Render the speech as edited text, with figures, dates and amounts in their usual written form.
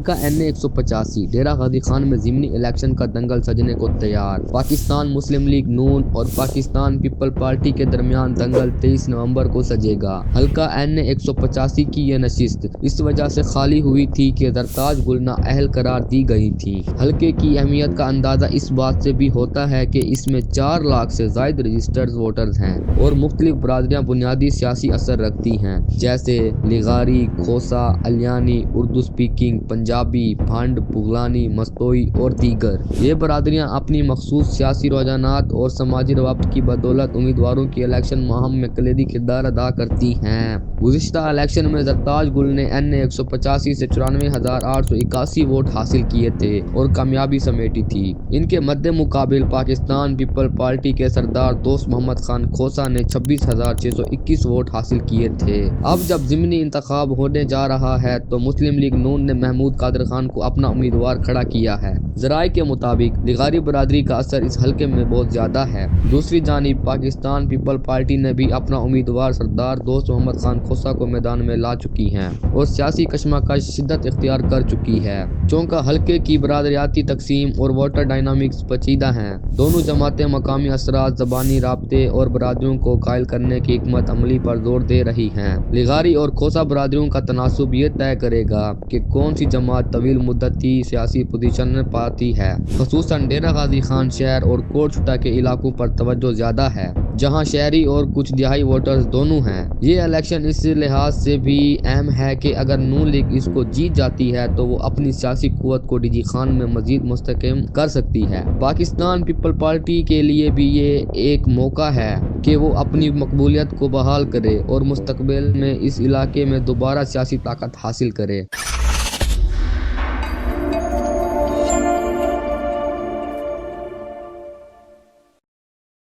حلقہ N185 ڈیرہ غازی خان میں ضمنی الیکشن کا دنگل سجنے کو تیار۔ پاکستان مسلم لیگ نون اور پاکستان پیپل پارٹی کے درمیان دنگل 23 نومبر کو سجے گا۔ حلقہ N185 کی یہ نشست اس وجہ سے خالی ہوئی تھی کہ زرتاج گل نااہل قرار دی گئی تھی۔ حلقے کی اہمیت کا اندازہ اس بات سے بھی ہوتا ہے کہ اس میں 4 لاکھ سے زائد رجسٹرڈ ووٹرز ہیں اور مختلف برادریاں بنیادی سیاسی اثر رکھتی ہیں جیسے لغاری، کھوسا، الیانی، اردو سپیکنگ، پنجابی، بھنڈ، بغلانی، مستوئی اور دیگر۔ یہ برادریاں اپنی مخصوص سیاسی رجحانات اور سماجی روابط کی بدولت امیدواروں کی الیکشن مہم میں کلیدی کردار ادا کرتی ہیں۔ گزشتہ الیکشن میں زرتاج گل نے N185 سے 94,881 ووٹ حاصل کیے تھے اور کامیابی سمیٹی تھی۔ ان کے مد مقابل پاکستان پیپل پارٹی کے سردار دوست محمد خان کھوسا نے 26,621 ووٹ حاصل کیے تھے۔ اب جب ضمنی انتخاب ہونے جا رہا ہے تو مسلم لیگ نون نے محمود قادر خان کو اپنا امیدوار کھڑا کیا ہے۔ ذرائع کے مطابق لغاری برادری کا اثر اس حلقے میں بہت زیادہ ہے۔ دوسری جانب پاکستان پیپل پارٹی نے بھی اپنا امیدوار سردار دوست محمد خان کھوسا کو میدان میں لا چکی ہے اور سیاسی کشمکش شدت اختیار کر چکی ہے۔ چونکہ حلقے کی برادریاتی تقسیم اور ووٹر ڈائنامکس پیچیدہ ہیں، دونوں جماعتیں مقامی اثرات، زبانی رابطے اور برادریوں کو قائل کرنے کی حکمت عملی پر زور دے رہی ہیں۔ لغاری اور کھوسا برادریوں کا تناسب یہ طے کرے گا کہ کون سی جماعت طویل مدتی سیاسی پوزیشن پاتی ہے۔ خصوصاً ڈیرہ غازی خان شہر اور کوٹ چٹا کے علاقوں پر توجہ زیادہ ہے جہاں شہری اور کچھ دیہی ووٹرز دونوں ہیں۔ یہ الیکشن اس لحاظ سے بھی اہم ہے کہ اگر نون لیگ اس کو جیت جاتی ہے تو وہ اپنی سیاسی قوت کو ڈی جی خان میں مزید مستحکم کر سکتی ہے۔ پاکستان پیپل پارٹی کے لیے بھی یہ ایک موقع ہے کہ وہ اپنی مقبولیت کو بحال کرے اور مستقبل میں اس علاقے میں دوبارہ سیاسی طاقت حاصل کرے۔